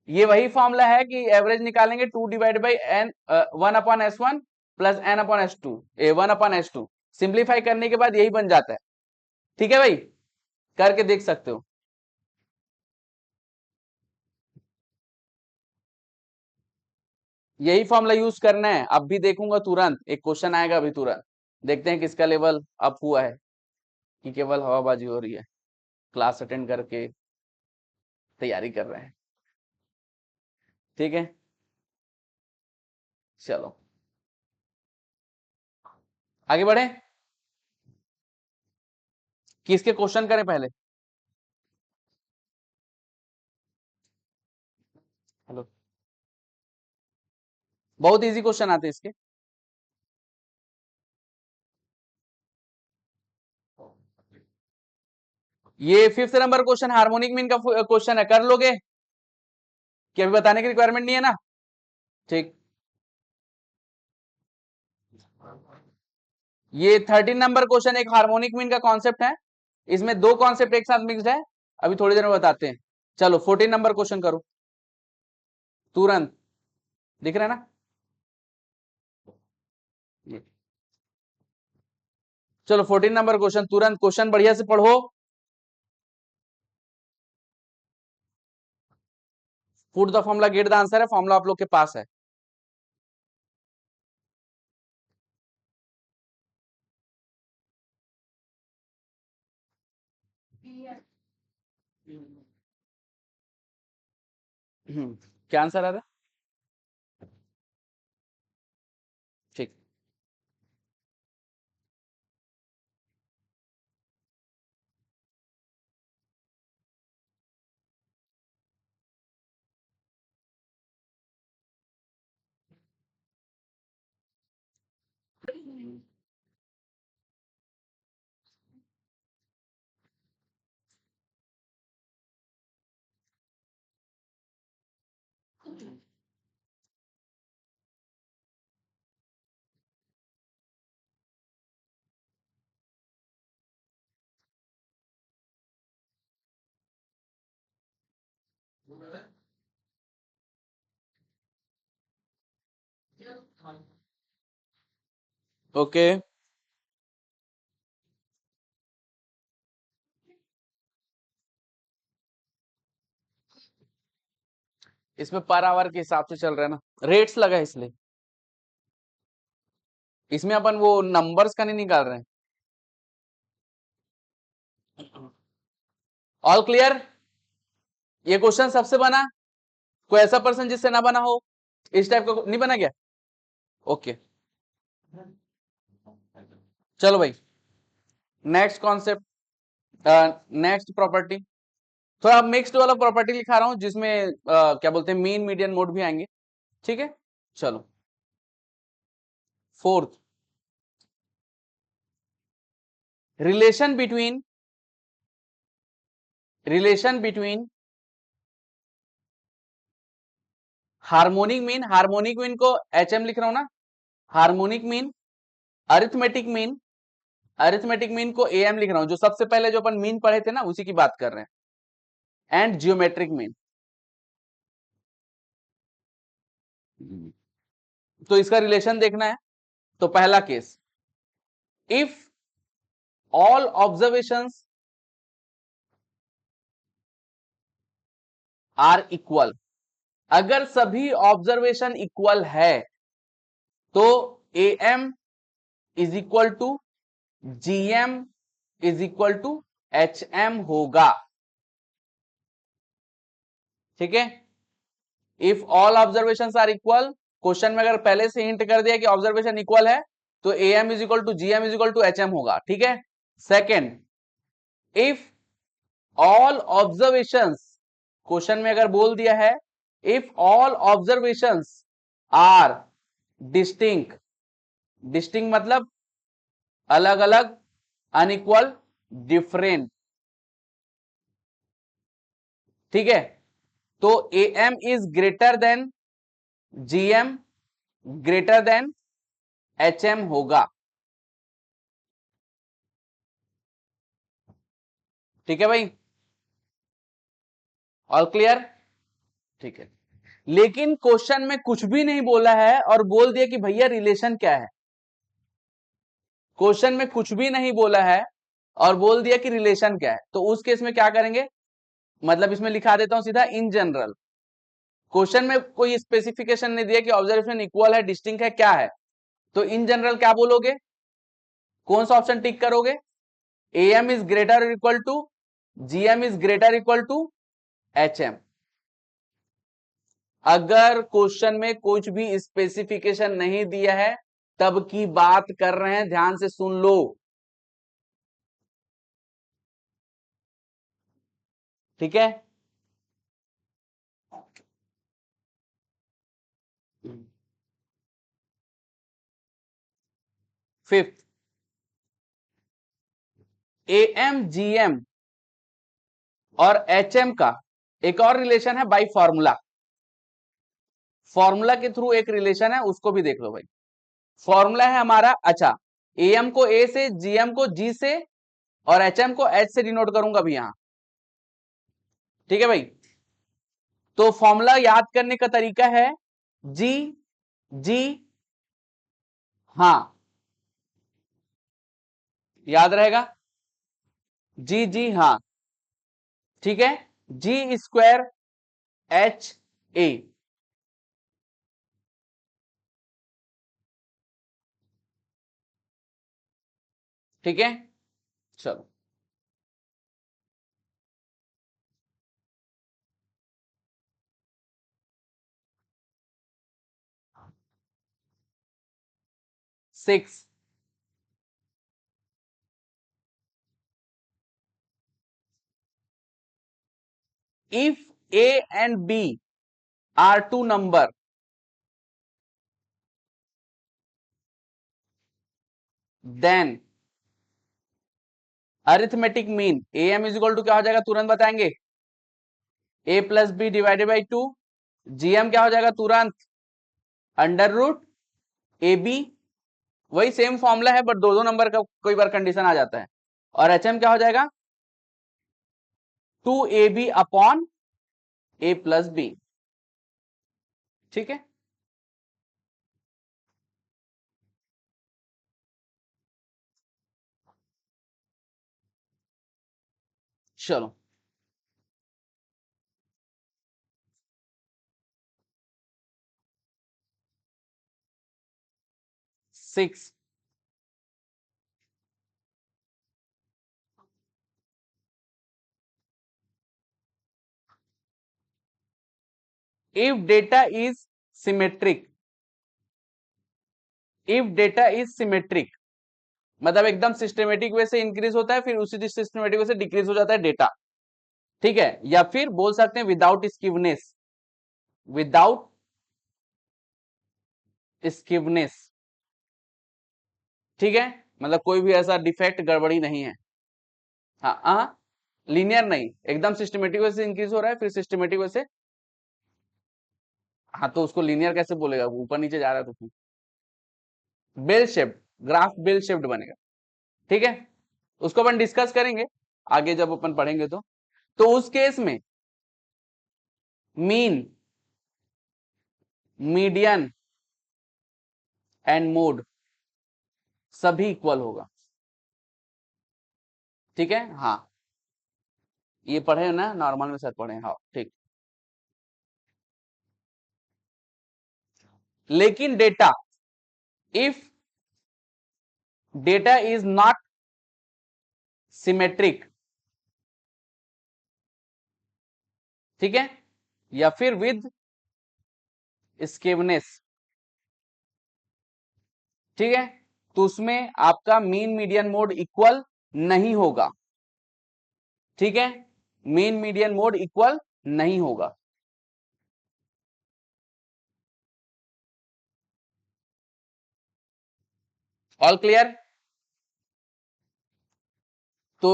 ये वही फॉर्मूला है कि एवरेज निकालेंगे 2 divide by N 1/s1 plus n/s2, 1/s2 simplify करने के बाद यही बन जाता है। ठीक है भाई, करके देख सकते हो। यही फॉर्मूला यूज करना है, अब भी देखूंगा तुरंत एक क्वेश्चन आएगा अभी तुरंत, देखते हैं किसका लेवल अप हुआ है कि केवल हवाबाजी हो रही है, क्लास अटेंड करके तैयारी कर रहे हैं। ठीक है, चलो आगे बढ़े, किसके क्वेश्चन करें पहले। हेलो, बहुत इजी क्वेश्चन आते हैं इसके। ये 5th number question harmonic mean का क्वेश्चन है, कर लोगे कि अभी बताने की रिक्वायरमेंट नहीं है ना। ठीक, ये 13 नंबर क्वेश्चन एक हार्मोनिक मीन का कॉन्सेप्ट है, इसमें दो कॉन्सेप्ट एक साथ मिक्स्ड है, अभी थोड़ी देर में बताते हैं। चलो 14 नंबर क्वेश्चन करो तुरंत, दिख रहा है ना ये। चलो 14 नंबर क्वेश्चन तुरंत, क्वेश्चन बढ़िया से पढ़ो, put the formula get the answer है, फॉर्मूला आप लोग के पास है। क्या आंसर आ रहा है, ठीक। ओके, इसमें पर आवर के हिसाब से चल रहा है ना, रेट्स लगा है इसलिए, इसमें अपन वो नंबर्स का नहीं निकाल रहे हैं। ऑल क्लियर, ये क्वेश्चन सबसे बना, कोई ऐसा पर्सन जिससे ना बना हो, इस टाइप का नहीं बना क्या, ओके। चलो भाई नेक्स्ट कॉन्सेप्ट, नेक्स्ट प्रॉपर्टी, थोड़ा मिक्स्ड वाला प्रॉपर्टी लिखा रहा हूं जिसमें क्या बोलते हैं मीन मीडियन मोड भी आएंगे। ठीक है, चलो fourth, relation between, relation between harmonic mean, harmonic mean को एच एम लिख रहा हूं ना, harmonic mean, arithmetic mean, arithmetic mean को एम लिख रहा हूं, जो सबसे पहले जो अपन मीन पढ़े थे ना उसी की बात कर रहे हैं, एंड जियोमेट्रिक मीन। तो इसका रिलेशन देखना है। तो पहला case, if all observations are equal, अगर सभी ऑब्जर्वेशन इक्वल है तो A M is equal to G M is equal to H M होगा। ठीक है, if all observation are equal, question में अगर पहले से हिंट कर दिया कि ऑब्जर्वेशन इक्वल है तो A M is equal to G M is equal to H M होगा। ठीक है, second, if all observations, question में अगर बोल दिया है if all observations are distinct, distinct मतलब अलग अलग, अनइक्वल, डिफरेंट। ठीक है, तो A M is greater than G M greater than H M होगा। ठीक है भाई, ऑल क्लियर? ठीक है, लेकिन क्वेश्चन में कुछ भी नहीं बोला है और बोल दिया कि भैया रिलेशन क्या है। क्वेश्चन में कुछ भी नहीं बोला है और बोल दिया कि रिलेशन क्या है, तो उस केस में क्या करेंगे, मतलब इसमें लिखा देता हूं सीधा, इन जनरल। क्वेश्चन में कोई स्पेसिफिकेशन नहीं दिया कि ऑब्जर्वेशन इक्वल है, डिस्टिंक्ट है, क्या है, तो इन जनरल क्या बोलोगे, कौन सा ऑप्शन टिक करोगे, A M is greater equal to G M is greater equal to H M. अगर क्वेश्चन में कुछ भी स्पेसिफिकेशन नहीं दिया है तब की बात कर रहे हैं, ध्यान से सुन लो। ठीक है, fifth, A M G M और एच एम का एक और रिलेशन है बाई फॉर्मूला। फॉर्मूला के थ्रू एक रिलेशन है, उसको भी देख लो भाई। फॉर्मूला है हमारा, अच्छा, ए एम को ए से, जी एम को जी से और एच एम को एच से डिनोट करूंगा भी यहां। ठीक है भाई, तो फॉर्मूला याद करने का तरीका है जी जी, हाँ याद रहेगा, जी जी हाँ। ठीक है, जी स्क्वायर एच ए। ठीक है, चलो, 6, if a and b are two number, then arithmetic mean A M is equal to क्या हो जाएगा, तुरंत बताएंगे, A plus B divided by two, G M क्या हो जाएगा तुरंत, अंडर रूट ए बी, वही सेम फॉर्मूला है बट दो दो नंबर का कोई बार कंडीशन आ जाता है, और एच एम क्या हो जाएगा, two A B upon A plus B. ठीक है, चलो, 6, if data is symmetric, if data is symmetric मतलब एकदम सिस्टमेटिक वे से इंक्रीज होता है फिर उसी सिस्टमेटिक वे से डिक्रीज हो जाता है डेटा। ठीक है, या फिर बोल सकते हैं विदाउट स्कीवनेस, विदाउट स्कीवनेस। ठीक है, मतलब कोई भी ऐसा डिफेक्ट गड़बड़ी नहीं है। हाँ हाँ, लीनियर नहीं, एकदम सिस्टमेटिक वे से इंक्रीज हो रहा है फिर सिस्टमेटिक वे से, हाँ तो उसको लीनियर कैसे बोलेगा, ऊपर नीचे जा रहा है तो bell shaped, graph bell shaped बनेगा। ठीक है, उसको अपन डिस्कस करेंगे आगे जब अपन पढ़ेंगे तो उस केस में मीन, मीडियन एंड मोड सभी इक्वल होगा। ठीक है, हाँ ये पढ़े ना, नॉर्मल में सर पढ़े, हाँ ठीक। लेकिन data, if data is not symmetric, ठीक है, या फिर विद स्केवनेस, ठीक है, तो उसमें आपका मीन मीडियन मोड इक्वल नहीं होगा। ठीक है, मीन मीडियन मोड इक्वल नहीं होगा। All clear? तो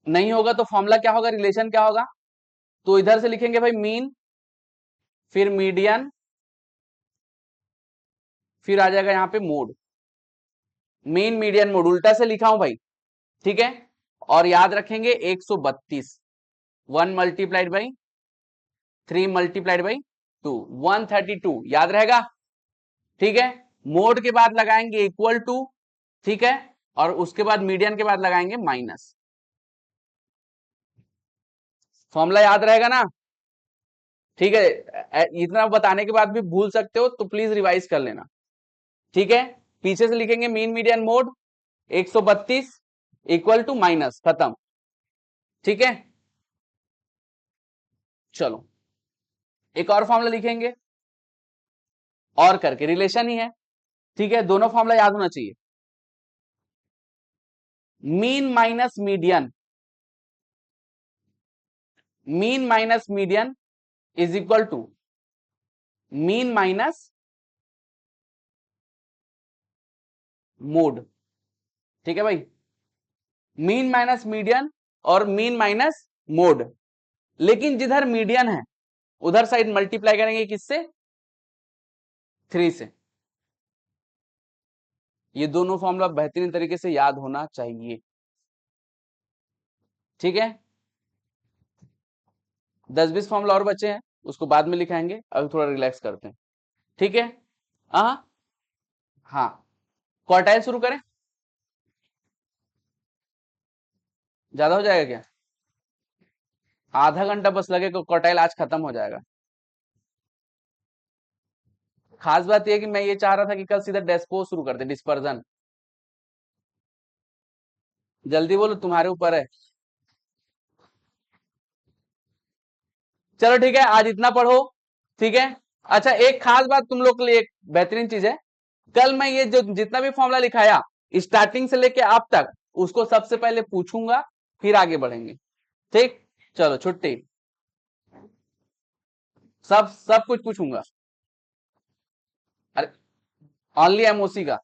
नहीं होगा तो फॉर्मूला क्या होगा, रिलेशन क्या होगा? तो इधर से लिखेंगे भाई मीन, फिर मीडियन, फिर आ जाएगा यहां पे मोड। मीन मीडियन मोड उल्टा से लिखा हूं भाई, ठीक है, और याद रखेंगे 132, 1 मल्टीप्लाइड बाई 3 मल्टीप्लाइड बाई 2, 132 याद रहेगा। ठीक है, मोड के बाद लगाएंगे इक्वल टू, ठीक है, और उसके बाद मीडियन के बाद लगाएंगे माइनस। फॉर्मूला याद रहेगा ना? ठीक है, इतना बताने के बाद भी भूल सकते हो तो प्लीज रिवाइज कर लेना। ठीक है, पीछे से लिखेंगे mean median mode 132 equal to minus, खत्म। ठीक है, चलो एक और फॉर्मूला लिखेंगे, और करके रिलेशन ही है, ठीक है, दोनों फॉर्मूला याद होना चाहिए। Mean minus median, mean minus median is equal to mean minus mode. ठीक है भाई, मीन माइनस मीडियन और मीन माइनस मोड, लेकिन जिधर मीडियन है उधर साइड मल्टीप्लाई करेंगे किससे? 3 से। ये दोनों फॉर्मूला बेहतरीन तरीके से याद होना चाहिए। ठीक है, 10-20 फॉर्मूला और बचे हैं, उसको बाद में लिखाएंगे, अभी थोड़ा रिलैक्स करते हैं। ठीक है, हाँ हाँ, क्वार्टाइल शुरू करें, ज्यादा हो जाएगा क्या? आधा घंटा बस लगेगा, क्वार्टाइल आज खत्म हो जाएगा। खास बात यह कि मैं ये चाह रहा था कि कल सीधा डेस्पो शुरू करते, डिस्पर्जन। जल्दी बोलो, तुम्हारे ऊपर है। चलो ठीक है, आज इतना पढ़ो। ठीक है, अच्छा एक खास बात तुम लोग के लिए, एक बेहतरीन चीज है, कल मैं ये जो जितना भी फॉर्मूला लिखाया स्टार्टिंग से लेके आप तक, उसको सबसे पहले पूछूंगा, फिर आगे बढ़ेंगे। ठीक, चलो छुट्टी, सब सब कुछ पूछूंगा। अरे ओनली एमओसी का